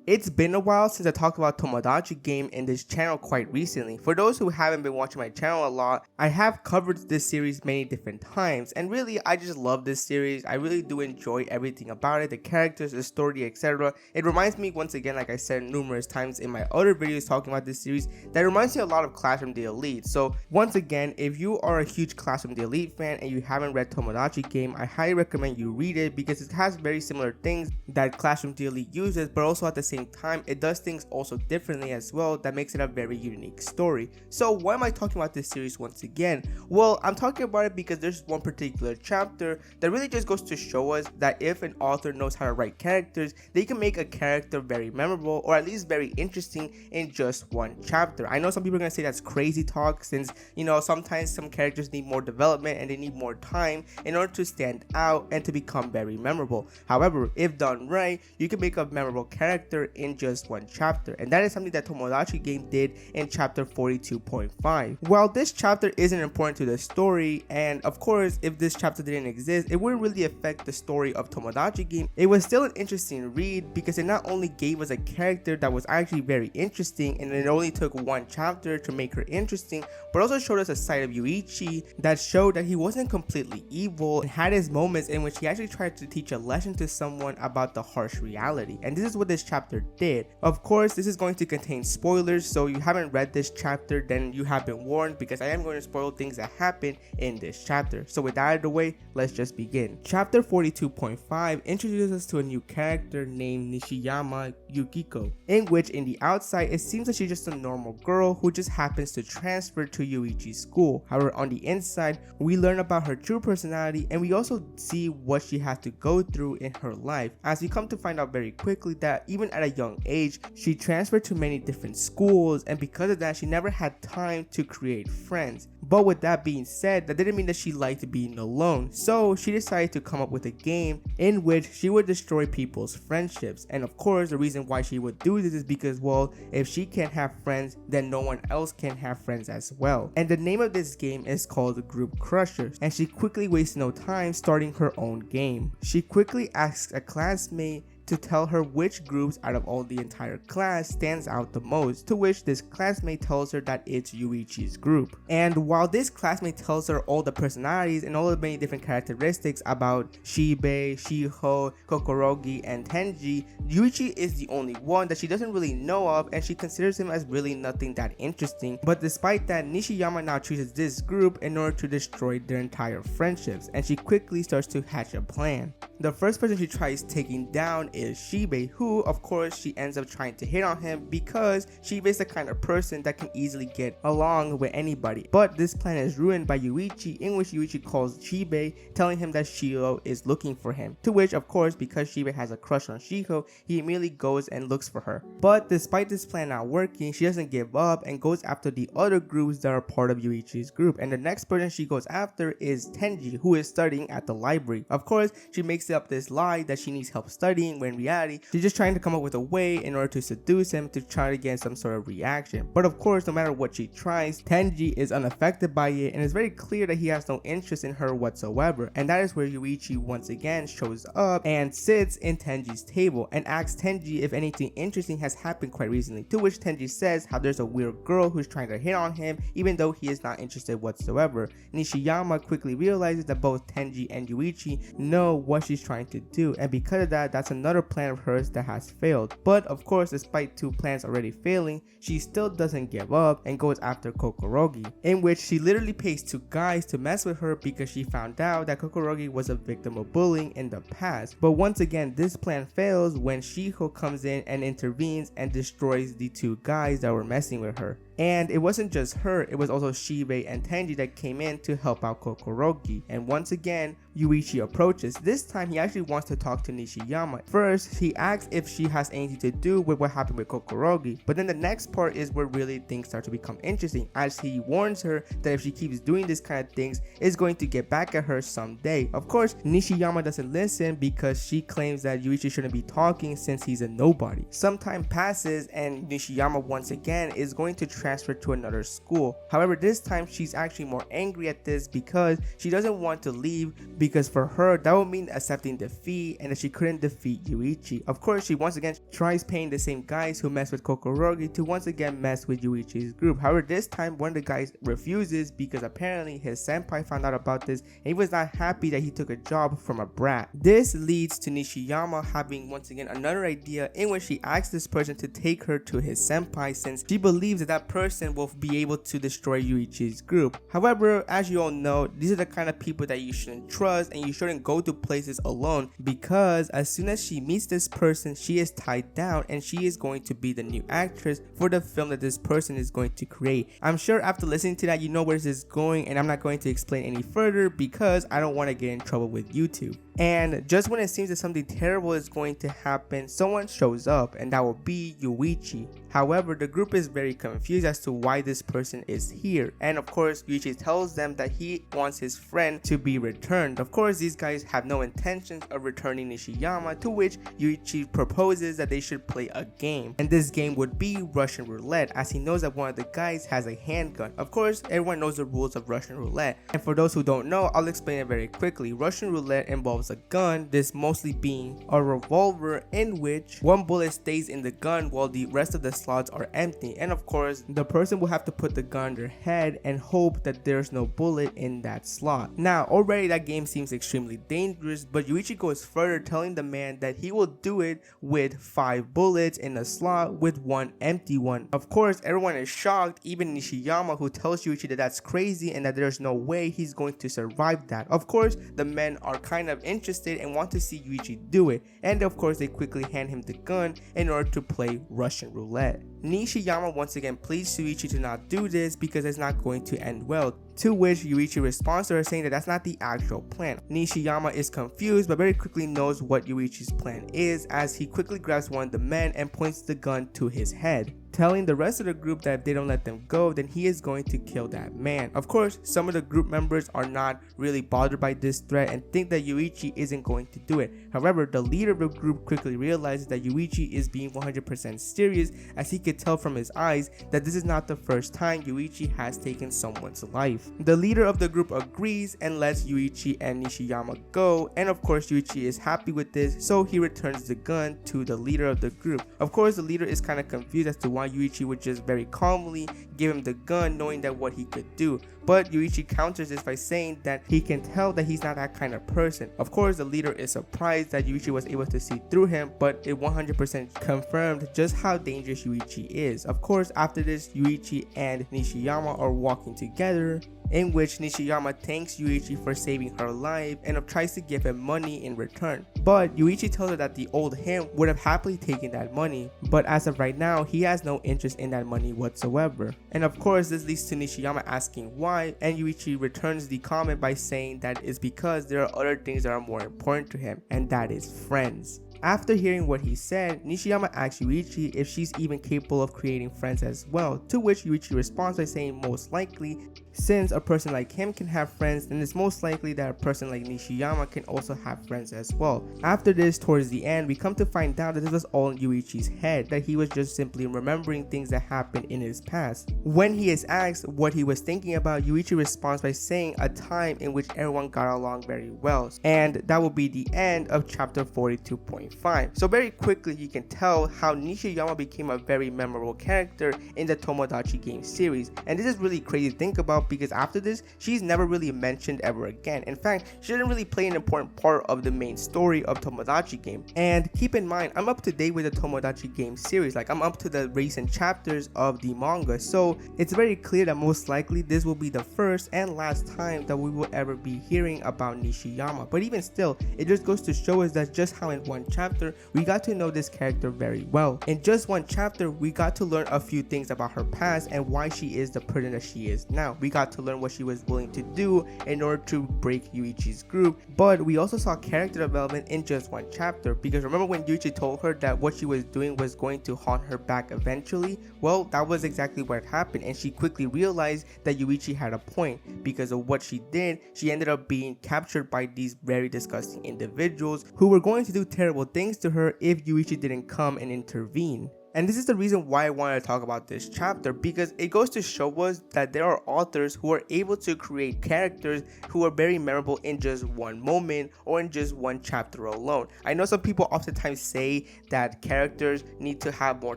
It's been a while since I talked about Tomodachi Game in this channel quite recently. For those who haven't been watching my channel a lot, I have covered this series many different times, and really I just love this series. I really do enjoy everything about it, the characters, the story, etc. It reminds me, once again, like I said numerous times in my other videos talking about this series, that reminds me a lot of Clash from the Elite. So once again, if you are a huge Clash from the Elite fan and you haven't read Tomodachi Game, I highly recommend you read it because it has very similar things that Clash from the Elite uses, but also at the same time it does things also differently as well that makes it a very unique story. So why am I talking about this series once again? Well, I'm talking about it because there's one particular chapter that really just goes to show us that if an author knows how to write characters, they can make a character very memorable or at least very interesting in just one chapter. I know some people are gonna say that's crazy talk, since sometimes some characters need more development and they need more time in order to stand out and to become very memorable. However, if done right, you can make a memorable character in just one chapter, and that is something that Tomodachi Game did in chapter 42.5. While this chapter isn't important to the story, and of course if this chapter didn't exist it wouldn't really affect the story of Tomodachi Game, it was still an interesting read because it not only gave us a character that was actually very interesting and it only took one chapter to make her interesting, but also showed us a side of Yuichi that showed that he wasn't completely evil and had his moments in which he actually tried to teach a lesson to someone about the harsh reality. And this is what this chapter did. Of course, this is going to contain spoilers, so if you haven't read this chapter then you have been warned, because I am going to spoil things that happen in this chapter. So with that out of the way, let's just begin. Chapter 42.5 introduces us to a new character named Nishiyama Yukiko, in which in the outside it seems that she's just a normal girl who just happens to transfer to Yuichi's school. However, on the inside we learn about her true personality and we also see what she had to go through in her life, as we come to find out very quickly that even at a young age she transferred to many different schools, and because of that she never had time to create friends. But with that being said, that didn't mean that she liked being alone, so she decided to come up with a game in which she would destroy people's friendships. And of course the reason why she would do this is because, well, if she can't have friends then no one else can have friends as well. And the name of this game is called Group Crushers, and she quickly wastes no time starting her own game. She quickly asks a classmate to tell her which groups out of all the entire class stands out the most, to which this classmate tells her that it's Yuichi's group. And while this classmate tells her all the personalities and all the many different characteristics about Shibei, Shiho, Kokorogi, and Tenji, Yuichi is the only one that she doesn't really know of, and she considers him as really nothing that interesting. But despite that, Nishiyama now chooses this group in order to destroy their entire friendships, and she quickly starts to hatch a plan. The first person she tries taking down is Shibei, who of course she ends up trying to hit on him because Shibei is the kind of person that can easily get along with anybody. But this plan is ruined by Yuichi, in which Yuichi calls Shibei, telling him that Shiho is looking for him, to which of course, because Shibei has a crush on Shiho, he immediately goes and looks for her. But despite this plan not working, she doesn't give up and goes after the other groups that are part of Yuichi's group. And the next person she goes after is Tenji, who is studying at the library. Of course, she makes up this lie that she needs help studying, when in reality she's just trying to come up with a way in order to seduce him to try to get some sort of reaction. But of course, no matter what she tries, Tenji is unaffected by it, and it's very clear that he has no interest in her whatsoever. And that is where Yuichi once again shows up and sits in Tenji's table and asks Tenji if anything interesting has happened quite recently, to which Tenji says how there's a weird girl who's trying to hit on him even though he is not interested whatsoever. Nishiyama quickly realizes that both Tenji and Yuichi know what she's trying to do, and because of that, that's another plan of hers that has failed. But of course, despite two plans already failing, she still doesn't give up and goes after Kokorogi, in which she literally pays two guys to mess with her because she found out that Kokorogi was a victim of bullying in the past. But once again, this plan fails when Shiho comes in and intervenes and destroys the two guys that were messing with her. And it wasn't just her, it was also Shibei and Tenji that came in to help out Kokorogi. And once again, Yuichi approaches. This time he actually wants to talk to Nishiyama. First, he asks if she has anything to do with what happened with Kokorogi. But then the next part is where really things start to become interesting, as he warns her that if she keeps doing this kind of things, it's going to get back at her someday. Of course, Nishiyama doesn't listen because she claims that Yuichi shouldn't be talking since he's a nobody. Some time passes and Nishiyama once again is going to try transferred to another school. However, this time she's actually more angry at this because she doesn't want to leave, because for her that would mean accepting defeat and that she couldn't defeat Yuichi. Of course, she once again tries paying the same guys who mess with Kokorogi to once again mess with Yuichi's group. However, this time one of the guys refuses because apparently his senpai found out about this and he was not happy that he took a job from a brat. This leads to Nishiyama having once again another idea in which she asks this person to take her to his senpai since she believes that that person will be able to destroy Yuichi's group. However, as you all know, these are the kind of people that you shouldn't trust and you shouldn't go to places alone, because as soon as she meets this person, she is tied down and she is going to be the new actress for the film that this person is going to create. I'm sure after listening to that you know where this is going, and I'm not going to explain any further because I don't want to get in trouble with YouTube. And just when it seems that something terrible is going to happen, someone shows up, and that will be Yuichi. However, the group is very confused as to why this person is here, and of course Yuichi tells them that he wants his friend to be returned. Of course, these guys have no intentions of returning Nishiyama, to which Yuichi proposes that they should play a game, and this game would be Russian roulette, as he knows that one of the guys has a handgun. Of course, everyone knows the rules of Russian roulette, and for those who don't know, I'll explain it very quickly. Russian roulette involves a gun, this mostly being a revolver in which one bullet stays in the gun while the rest of the slots are empty, and of course the person will have to put the gun on their head and hope that there's no bullet in that slot. Now already that game seems extremely dangerous, but Yuichi goes further, telling the man that he will do it with 5 bullets in a slot with 1 empty one. Of course, everyone is shocked, even Nishiyama, who tells Yuichi that that's crazy and that there's no way he's going to survive that. Of course, the men are kind of interested and want to see Yuichi do it, and of course they quickly hand him the gun in order to play Russian roulette. Nishiyama once again pleads Yuichi to not do this because it's not going to end well, to which Yuichi responds to her saying that that's not the actual plan. Nishiyama is confused but very quickly knows what Yuichi's plan is, as he quickly grabs one of the men and points the gun to his head, telling the rest of the group that if they don't let them go, then he is going to kill that man. Of course, some of the group members are not really bothered by this threat and think that Yuichi isn't going to do it. However, the leader of the group quickly realizes that Yuichi is being 100% serious, as he could tell from his eyes that this is not the first time Yuichi has taken someone's life. The leader of the group agrees and lets Yuichi and Nishiyama go, and of course Yuichi is happy with this, so he returns the gun to the leader of the group. Of course, the leader is kind of confused as to why Yuichi would just very calmly give him the gun, knowing that what he could do, but Yuichi counters this by saying that he can tell that he's not that kind of person. Of course, the leader is surprised that Yuichi was able to see through him, but it 100% confirmed just how dangerous Yuichi is. Of course, after this, Yuichi and Nishiyama are walking together, in which Nishiyama thanks Yuichi for saving her life and tries to give him money in return. But Yuichi tells her that the old him would have happily taken that money, but as of right now, he has no interest in that money whatsoever. And of course, this leads to Nishiyama asking why, and Yuichi returns the comment by saying that it's because there are other things that are more important to him, and that is friends. After hearing what he said, Nishiyama asks Yuichi if she's even capable of creating friends as well, to which Yuichi responds by saying most likely, since a person like him can have friends, then it's most likely that a person like Nishiyama can also have friends as well. After this, towards the end, we come to find out that this was all in Yuichi's head, that he was just simply remembering things that happened in his past. When he is asked what he was thinking about, Yuichi responds by saying a time in which everyone got along very well, and that will be the end of chapter 42.5. So very quickly you can tell how Nishiyama became a very memorable character in the Tomodachi game series, and this is really crazy to think about because after this she's never really mentioned ever again. In fact, she didn't really play an important part of the main story of Tomodachi game. And keep in mind, I'm up to date with the Tomodachi game series, like I'm up to the recent chapters of the manga, so it's very clear that most likely this will be the first and last time that we will ever be hearing about Nishiyama. But even still, it just goes to show us that just how in one chapter we got to know this character very well. In just one chapter we got to learn a few things about her past and why she is the person that she is now. We got to learn what she was willing to do in order to break Yuichi's group, but we also saw character development in just one chapter, because remember when Yuichi told her that what she was doing was going to haunt her back eventually? Well, that was exactly what happened, and she quickly realized that Yuichi had a point. Because of what she did, she ended up being captured by these very disgusting individuals who were going to do terrible things to her if Yuichi didn't come and intervene. And this is the reason why I wanted to talk about this chapter, because it goes to show us that there are authors who are able to create characters who are very memorable in just one moment or in just one chapter alone. I know some people oftentimes say that characters need to have more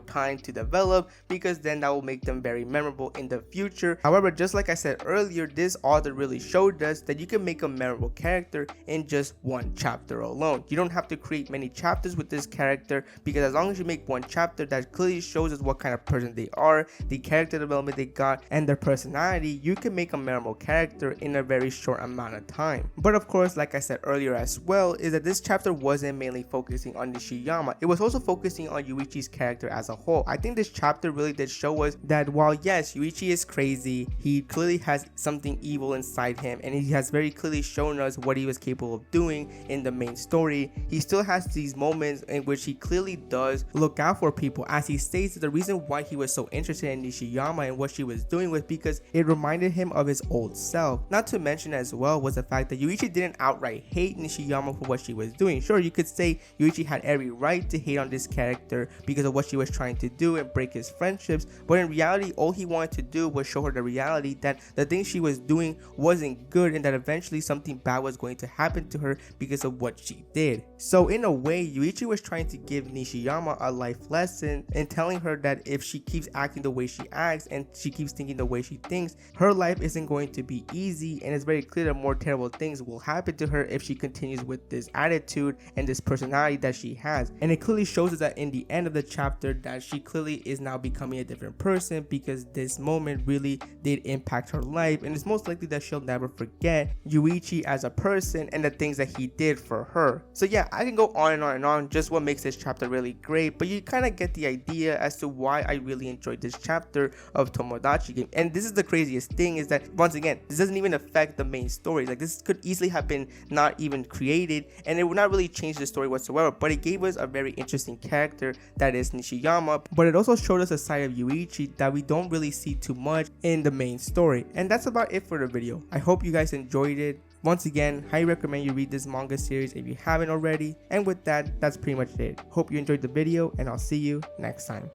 time to develop because then that will make them very memorable in the future. However, just like I said earlier, this author really showed us that you can make a memorable character in just one chapter alone. You don't have to create many chapters with this character, because as long as you make one chapter that clearly shows us what kind of person they are, the character development they got, and their personality, you can make a memorable character in a very short amount of time. But of course, like I said earlier as well, is that this chapter wasn't mainly focusing on Nishiyama. It was also focusing on Yuichi's character as a whole. I think this chapter really did show us that while yes, Yuichi is crazy, he clearly has something evil inside him, and he has very clearly shown us what he was capable of doing in the main story. He still has these moments in which he clearly does look out for people. As he states, the reason why he was so interested in Nishiyama and what she was doing was because it reminded him of his old self. Not to mention as well was the fact that Yuichi didn't outright hate Nishiyama for what she was doing. Sure, you could say Yuichi had every right to hate on this character because of what she was trying to do and break his friendships, but in reality, all he wanted to do was show her the reality that the things she was doing wasn't good, and that eventually something bad was going to happen to her because of what she did. So in a way, Yuichi was trying to give Nishiyama a life lesson and telling her that if she keeps acting the way she acts and she keeps thinking the way she thinks, her life isn't going to be easy, and it's very clear that more terrible things will happen to her if she continues with this attitude and this personality that she has. And it clearly shows us that in the end of the chapter that she clearly is now becoming a different person, because this moment really did impact her life, and it's most likely that she'll never forget Yuichi as a person and the things that he did for her. So yeah, I can go on and on and on just what makes this chapter really great, but you kind of get the idea as to why I really enjoyed this chapter of Tomodachi Game. And this is the craziest thing, is that once again, this doesn't even affect the main story. Like, this could easily have been not even created and it would not really change the story whatsoever, but it gave us a very interesting character that is Nishiyama, but it also showed us a side of Yuichi that we don't really see too much in the main story. And that's about it for the video. I hope you guys enjoyed it. Once again, highly recommend you read this manga series if you haven't already. And with that, that's pretty much it. Hope you enjoyed the video, and I'll see you next time.